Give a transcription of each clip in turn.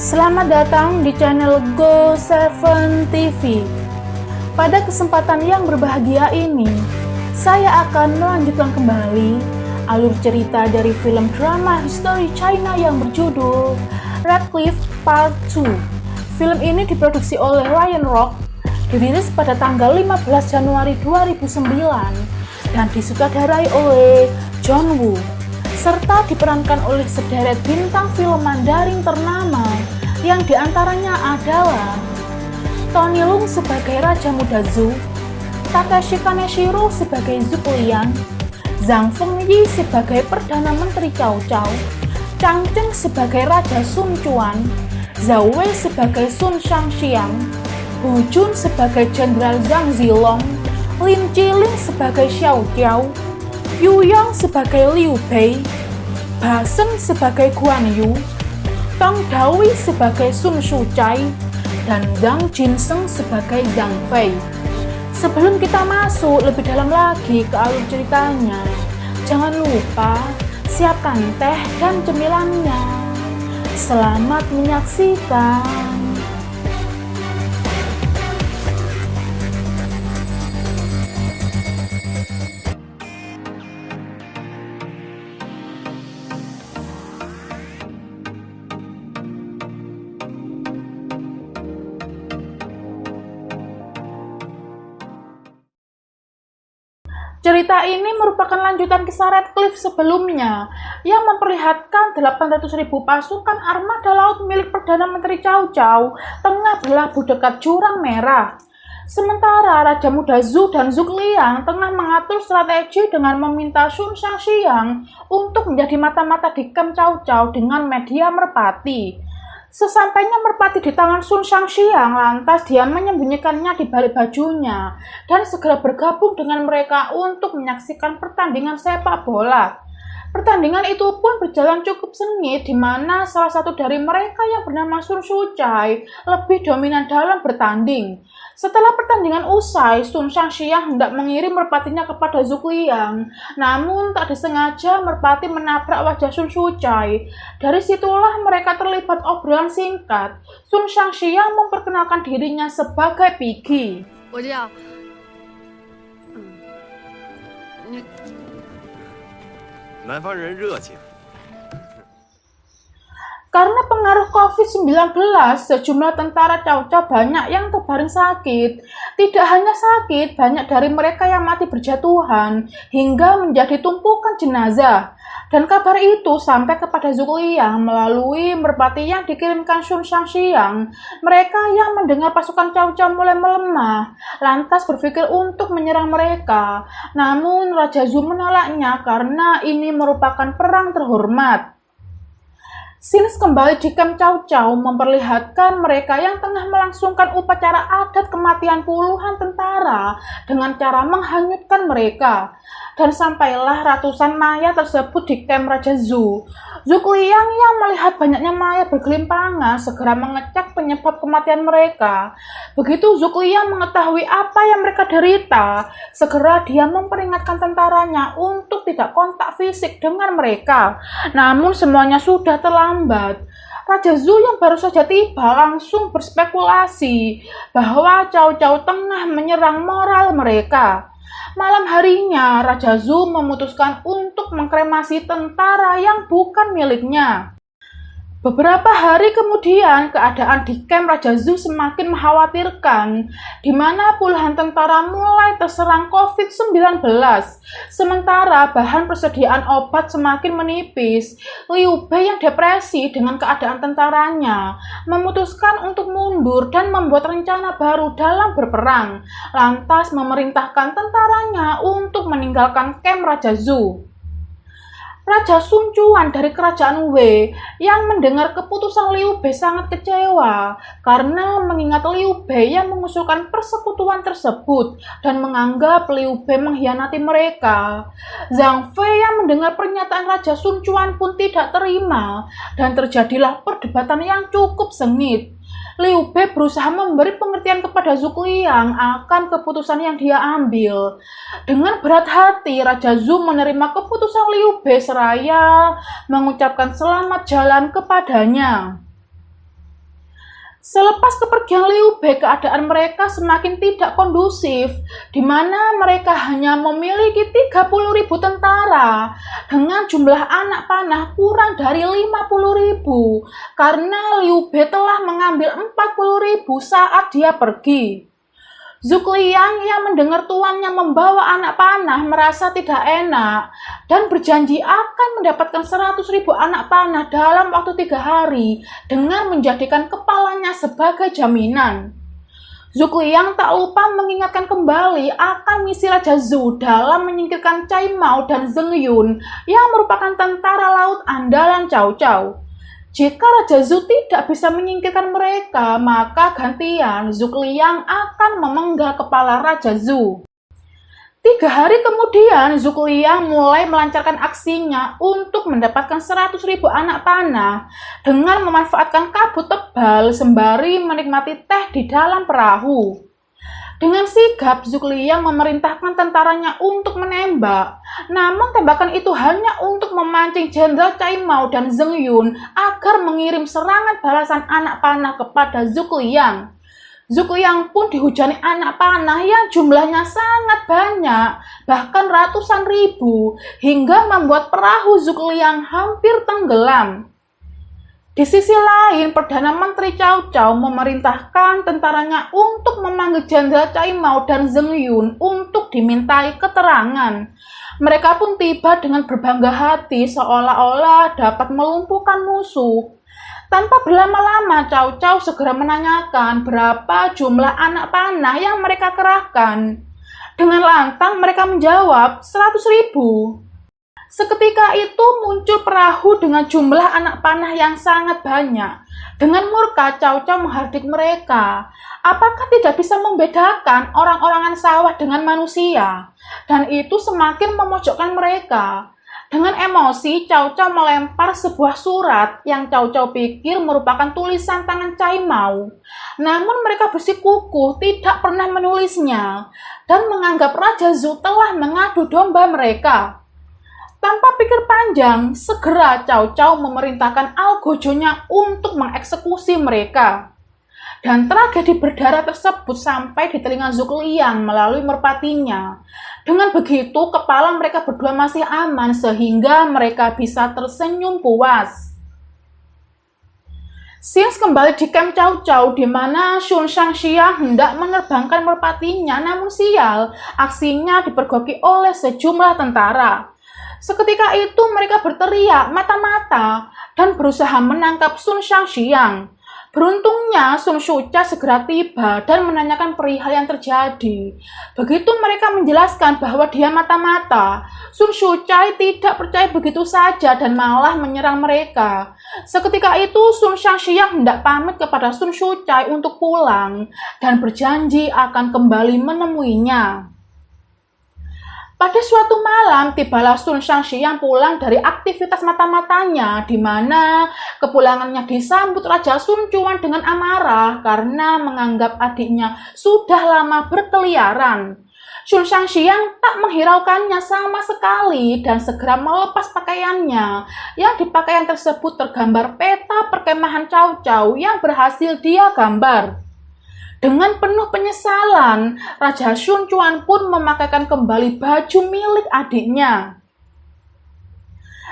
Selamat datang di channel Go7 TV. Pada kesempatan yang berbahagia ini, saya akan melanjutkan kembali alur cerita dari film drama history China yang berjudul Radcliffe Part 2. Film ini diproduksi oleh Lion Rock, dirilis pada tanggal 15 Januari 2009 dan disutradarai oleh John Woo, serta diperankan oleh sederet bintang film Mandarin ternama yang diantaranya adalah Tony Leung sebagai Raja Muda Zhou, Takeshi Kaneshiro sebagai Zhuge Liang, Zhang Fengyi sebagai Perdana Menteri Cao Cao, Chang Cheng sebagai Raja Sun Quan, Zhao Wei sebagai Sun Shangxiang, Hu Jun sebagai Jenderal Zhang Zilong, Lin Jiling sebagai Xiao Jiao, Yu Yang sebagai Liu Bei, Ba Shen sebagai Guan Yu, Tong Dawi sebagai Sun Shucai, dan Zhang Jinseng sebagai Zhang Fei. Sebelum kita masuk lebih dalam lagi ke alur ceritanya, jangan lupa siapkan teh dan cemilannya. Selamat menyaksikan. Cerita ini merupakan lanjutan kisah Radcliffe sebelumnya yang memperlihatkan 800.000 pasukan armada laut milik Perdana Menteri Cao Cao tengah berlabuh dekat Jurang Merah. Sementara Raja Muda Zhou dan Zhuge Liang tengah mengatur strategi dengan meminta Sun Shangxiang untuk menjadi mata-mata di kamp Cao Cao dengan media merpati. Sesampainya merpati di tangan Sun Shangxiang, lantas dia menyembunyikannya di balik bajunya dan segera bergabung dengan mereka untuk menyaksikan pertandingan sepak bola. Pertandingan itu pun berjalan cukup sengit, di mana salah satu dari mereka yang bernama Sun Shucai lebih dominan dalam bertanding. Setelah pertandingan usai, Sun Shangxiang hendak mengirim merpatinya kepada Zhuge Liang, namun tak disengaja merpati menabrak wajah Sun Shucai. Dari situlah mereka terlibat obrolan singkat. Sun Shangxiang memperkenalkan dirinya sebagai Piggy. 我这样，你 南方人热情。 Karena pengaruh COVID-19, sejumlah tentara Cao Cao banyak yang terbaring sakit. Tidak hanya sakit, banyak dari mereka yang mati berjatuhan hingga menjadi tumpukan jenazah. Dan kabar itu sampai kepada Zhuge Liang melalui merpati yang dikirimkan Sun Shangxiang. Mereka yang mendengar pasukan Cao Cao mulai melemah, lantas berpikir untuk menyerang mereka. Namun Raja Zhou menolaknya karena ini merupakan perang terhormat. Scenes kembali di kamp Cao Cao memperlihatkan mereka yang tengah melangsungkan upacara adat kematian puluhan tentara dengan cara menghanyutkan mereka. Dan sampailah ratusan mayat tersebut di kamp Raja Zhou. Zhuge Liang yang melihat banyaknya mayat bergelimpangan segera mengecek penyebab kematian mereka. Begitu Zhuge Liang mengetahui apa yang mereka derita, segera dia memperingatkan tentaranya untuk tidak kontak fisik dengan mereka. Namun semuanya sudah terlambat. Raja Zhou yang baru saja tiba langsung berspekulasi bahwa Cao Cao tengah menyerang moral mereka. Malam harinya, Raja Zhou memutuskan untuk mengkremasi tentara yang bukan miliknya. Beberapa hari kemudian, keadaan di kamp Raja Zhou semakin mengkhawatirkan, di mana puluhan tentara mulai terserang COVID-19. Sementara bahan persediaan obat semakin menipis, Liu Bei yang depresi dengan keadaan tentaranya memutuskan untuk mundur dan membuat rencana baru dalam berperang, lantas memerintahkan tentaranya untuk meninggalkan kamp Raja Zhou. Raja Sun Quan dari kerajaan Wei yang mendengar keputusan Liu Bei sangat kecewa karena mengingat Liu Bei yang mengusulkan persekutuan tersebut dan menganggap Liu Bei mengkhianati mereka. Zhang Fei yang mendengar pernyataan Raja Sun Quan pun tidak terima dan terjadilah perdebatan yang cukup sengit. Liu Bei berusaha memberi pengertian kepada Zhuge Liang akan keputusan yang dia ambil. Dengan berat hati, Raja Zhou menerima keputusan Liu Bei seraya mengucapkan selamat jalan kepadanya. Selepas kepergian Liu Bei, keadaan mereka semakin tidak kondusif, di mana mereka hanya memiliki 30.000 tentara dengan jumlah anak panah kurang dari 50.000 karena Liu Bei telah mengambil 40.000 saat dia pergi. Zhuge Liang yang mendengar tuannya membawa anak panah merasa tidak enak dan berjanji akan mendapatkan 100.000 anak panah dalam waktu 3 hari dengan menjadikan kepalanya sebagai jaminan. Zhuge Liang tak lupa mengingatkan kembali akan misi Raja Zhou dalam menyingkirkan Cai Mao dan Zheng Yun yang merupakan tentara laut andalan Cao Cao. Jika Raja Zhou tidak bisa menyingkirkan mereka, maka gantian Zhuge Liang akan memenggal kepala Raja Zhou. 3 hari kemudian, Zhuge Liang mulai melancarkan aksinya untuk mendapatkan 100.000 anak panah dengan memanfaatkan kabut tebal sembari menikmati teh di dalam perahu. Dengan sigap, Zhuge Liang memerintahkan tentaranya untuk menembak. Namun tembakan itu hanya untuk memancing Jenderal Cai Mao dan Zheng Yun agar mengirim serangan balasan anak panah kepada Zhuge Liang. Zhuge Liang pun dihujani anak panah yang jumlahnya sangat banyak, bahkan ratusan ribu, hingga membuat perahu Zhuge Liang hampir tenggelam. Di sisi lain, Perdana Menteri Cao Cao memerintahkan tentaranya untuk memanggil Jenderal Cai Mao dan Zheng Yun untuk dimintai keterangan. Mereka pun tiba dengan berbangga hati seolah-olah dapat melumpuhkan musuh. Tanpa berlama-lama, Cao Cao segera menanyakan berapa jumlah anak panah yang mereka kerahkan. Dengan lantang mereka menjawab 100.000. Seketika itu muncul perahu dengan jumlah anak panah yang sangat banyak. Dengan murka, Cao Cao menghardik mereka. Apakah tidak bisa membedakan orang-orangan sawah dengan manusia? Dan itu semakin memojokkan mereka. Dengan emosi, Cao Cao melempar sebuah surat yang Cao Cao pikir merupakan tulisan tangan Cai Mao. Namun mereka bersikukuh tidak pernah menulisnya dan menganggap Raja Zhou telah mengadu domba mereka. Tanpa pikir panjang, segera Cao Cao memerintahkan algojonya untuk mengeksekusi mereka. Dan tragedi berdarah tersebut sampai di telinga Zhuge Liang melalui merpatinya. Dengan begitu, kepala mereka berdua masih aman sehingga mereka bisa tersenyum puas. Xing kembali di kamp Cao Cao di mana Sun Shangxiang hendak menerbangkan merpatinya, namun sial, aksinya dipergoki oleh sejumlah tentara. Seketika itu mereka berteriak mata-mata dan berusaha menangkap Sun Shangxiang. Beruntungnya Sun Shucha segera tiba dan menanyakan perihal yang terjadi. Begitu mereka menjelaskan bahwa dia mata-mata, Sun Shucha tidak percaya begitu saja dan malah menyerang mereka. Seketika itu Sun Shangxiang hendak pamit kepada Sun Shucha untuk pulang dan berjanji akan kembali menemuinya. Pada suatu malam, tibalah Sun Shangxiang pulang dari aktivitas mata-matanya, di mana kepulangannya disambut Raja Sun Quan dengan amarah karena menganggap adiknya sudah lama berkeliaran. Sun Shangxiang tak menghiraukannya sama sekali dan segera melepas pakaiannya, yang di pakaian tersebut tergambar peta perkemahan Cao Cao yang berhasil dia gambar. Dengan penuh penyesalan, Raja Sun Quan pun memakaikan kembali baju milik adiknya.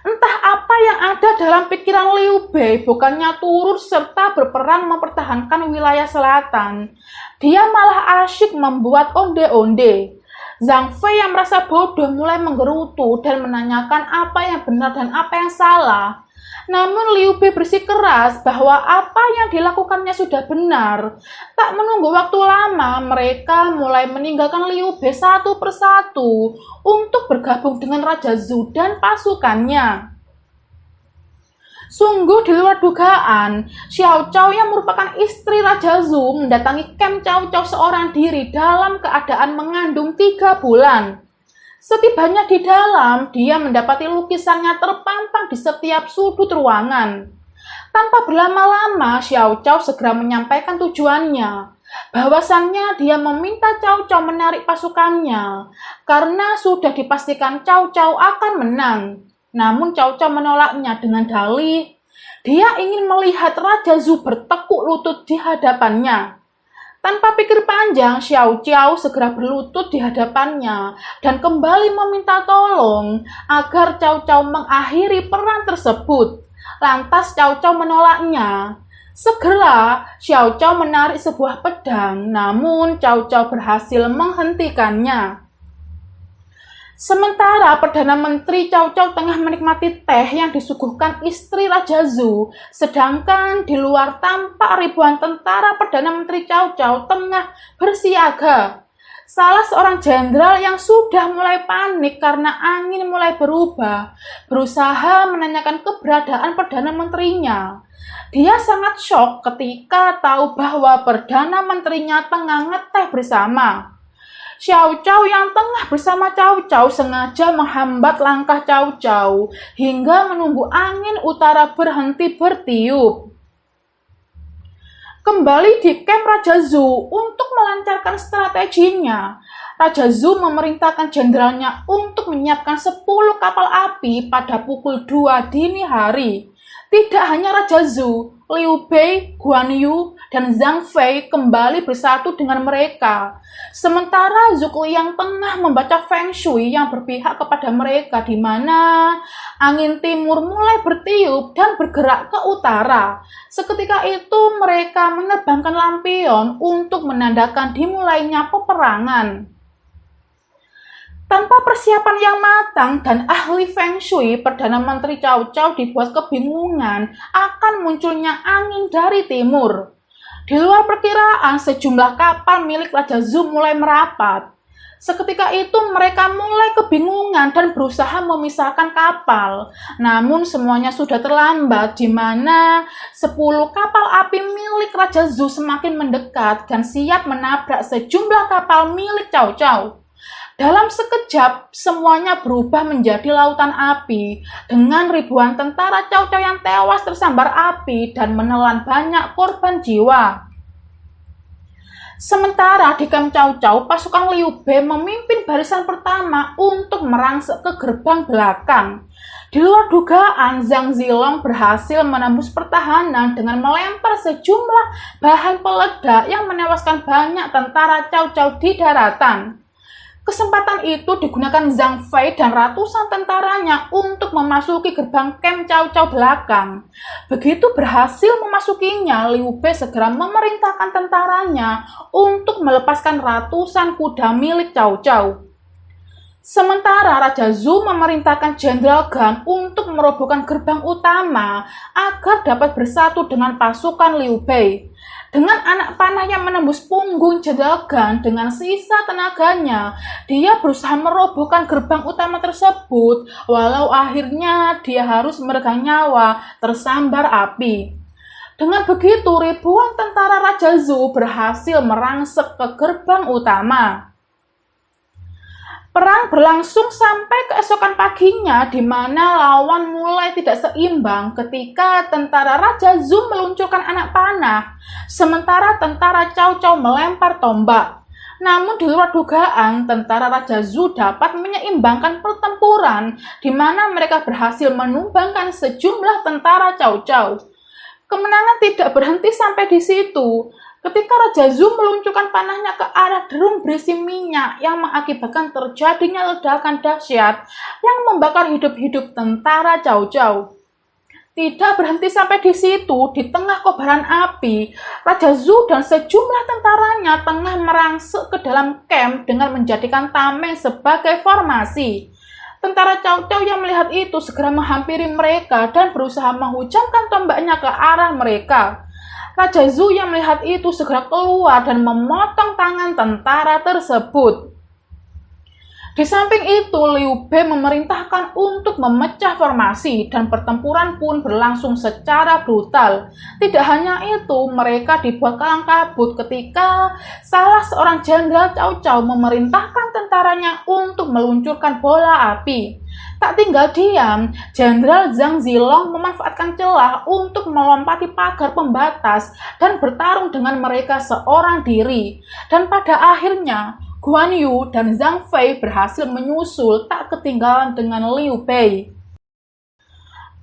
Entah apa yang ada dalam pikiran Liu Bei, bukannya turut serta berperang mempertahankan wilayah selatan. Dia malah asyik membuat onde-onde. Zhang Fei yang merasa bodoh mulai menggerutu dan menanyakan apa yang benar dan apa yang salah. Namun Liu Bei bersikeras bahwa apa yang dilakukannya sudah benar. Tak menunggu waktu lama, mereka mulai meninggalkan Liu Bei satu persatu untuk bergabung dengan Raja Zhou dan pasukannya. Sungguh di luar dugaan, Xiao Cao yang merupakan istri Raja Zhou mendatangi kamp Cao Cao seorang diri dalam keadaan mengandung 3 bulan. Setibanya di dalam, dia mendapati lukisannya terpampang di setiap sudut ruangan. Tanpa berlama-lama, Xiao Cao segera menyampaikan tujuannya, bahwasannya dia meminta Cao Cao menarik pasukannya, karena sudah dipastikan Cao Cao akan menang. Namun Cao Cao menolaknya dengan dalih, Dia ingin melihat Raja Zhu bertekuk lutut di hadapannya. Tanpa pikir panjang, Xiao Qiao segera berlutut di hadapannya dan kembali meminta tolong agar Cao Cao mengakhiri perang tersebut. Lantas Cao Cao menolaknya. Segera, Xiao Cao menarik sebuah pedang, namun Cao Cao berhasil menghentikannya. Sementara Perdana Menteri Cao Cao tengah menikmati teh yang disuguhkan istri Raja Zhu, sedangkan di luar tampak ribuan tentara Perdana Menteri Cao Cao tengah bersiaga. Salah seorang jenderal yang sudah mulai panik karena angin mulai berubah, berusaha menanyakan keberadaan Perdana Menterinya. Dia sangat syok ketika tahu bahwa Perdana Menterinya tengah ngeteh bersama. Xiao Cao yang tengah bersama Cao Cao sengaja menghambat langkah Cao Cao hingga menunggu angin utara berhenti bertiup. Kembali di kamp Raja Zhu untuk melancarkan strateginya, Raja Zhu memerintahkan jenderalnya untuk menyiapkan 10 kapal api pada pukul 2 dini hari. Tidak hanya Raja Zhu, Liu Bei, Guan Yu, dan Zhang Fei kembali bersatu dengan mereka. Sementara Zhuge Liang tengah membaca Feng Shui yang berpihak kepada mereka, di mana angin timur mulai bertiup dan bergerak ke utara. Seketika itu mereka menerbangkan lampion untuk menandakan dimulainya peperangan. Tanpa persiapan yang matang dan ahli Feng Shui, Perdana Menteri Cao Cao dibuat kebingungan akan munculnya angin dari timur. Di luar perkiraan, sejumlah kapal milik Raja Zhu mulai merapat. Seketika itu mereka mulai kebingungan dan berusaha memisahkan kapal. Namun semuanya sudah terlambat, di mana 10 kapal api milik Raja Zhu semakin mendekat dan siap menabrak sejumlah kapal milik Cao Cao. Dalam sekejap, semuanya berubah menjadi lautan api, dengan ribuan tentara Cao Cao yang tewas tersambar api dan menelan banyak korban jiwa. Sementara di kamp Cao Cao, pasukan Liu Bei memimpin barisan pertama untuk merangsek ke gerbang belakang. Di luar dugaan, Zhang Zilong berhasil menembus pertahanan dengan melempar sejumlah bahan peledak yang menewaskan banyak tentara Cao Cao di daratan. Kesempatan itu digunakan Zhang Fei dan ratusan tentaranya untuk memasuki gerbang kamp Cao Cao belakang. Begitu berhasil memasukinya, Liu Bei segera memerintahkan tentaranya untuk melepaskan ratusan kuda milik Cao Cao. Sementara Raja Zhu memerintahkan Jenderal Gan untuk merobohkan gerbang utama agar dapat bersatu dengan pasukan Liu Bei. Dengan anak panah yang menembus punggung Jenderal Gan dengan sisa tenaganya, dia berusaha merobohkan gerbang utama tersebut, walau akhirnya dia harus meregang nyawa tersambar api. Dengan begitu, ribuan tentara Raja Zhu berhasil merangsek ke gerbang utama. Perang berlangsung sampai keesokan paginya, di mana lawan mulai tidak seimbang ketika tentara Raja Zhu meluncurkan anak panah, sementara tentara Cao Cao melempar tombak. Namun di luar dugaan, tentara Raja Zhu dapat menyeimbangkan pertempuran, di mana mereka berhasil menumbangkan sejumlah tentara Cao Cao. Kemenangan tidak berhenti sampai di situ. Ketika Raja Zhu meluncurkan panahnya ke arah drum berisi minyak yang mengakibatkan terjadinya ledakan dahsyat yang membakar hidup-hidup tentara Cao Cao. Tidak berhenti sampai di situ, di tengah kobaran api, Raja Zhu dan sejumlah tentaranya tengah merangsek ke dalam kamp dengan menjadikan tameng sebagai formasi. Tentara Cao Cao yang melihat itu segera menghampiri mereka dan berusaha menghujamkan tombaknya ke arah mereka. Raja Zhu yang melihat itu segera keluar dan memotong tangan tentara tersebut. Di samping itu, Liu Bei memerintahkan untuk memecah formasi dan pertempuran pun berlangsung secara brutal. Tidak hanya itu, mereka dibuat kalang kabut ketika salah seorang jenderal Cao Cao memerintahkan tentaranya untuk meluncurkan bola api. Tak tinggal diam, Jenderal Zhang Zilong memanfaatkan celah untuk melompati pagar pembatas dan bertarung dengan mereka seorang diri. Dan pada akhirnya, Guan Yu dan Zhang Fei berhasil menyusul tak ketinggalan dengan Liu Bei.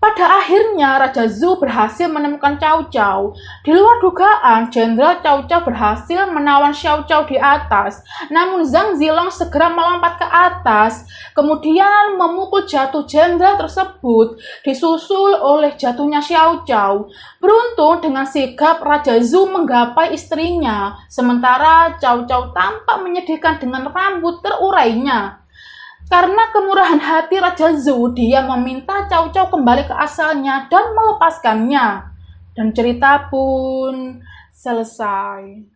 Pada akhirnya, Raja Zhou berhasil menemukan Cao Cao. Di luar dugaan, Jenderal Cao Cao berhasil menawan Xiao Cao di atas. Namun Zhang Zilong segera melompat ke atas, kemudian memukul jatuh jenderal tersebut, disusul oleh jatuhnya Xiao Cao. Beruntung dengan sigap Raja Zhou menggapai istrinya, sementara Cao Cao tampak menyedihkan dengan rambut terurainya. Karena kemurahan hati Raja Zhou, dia meminta Cao Cao kembali ke asalnya dan melepaskannya. Dan cerita pun selesai.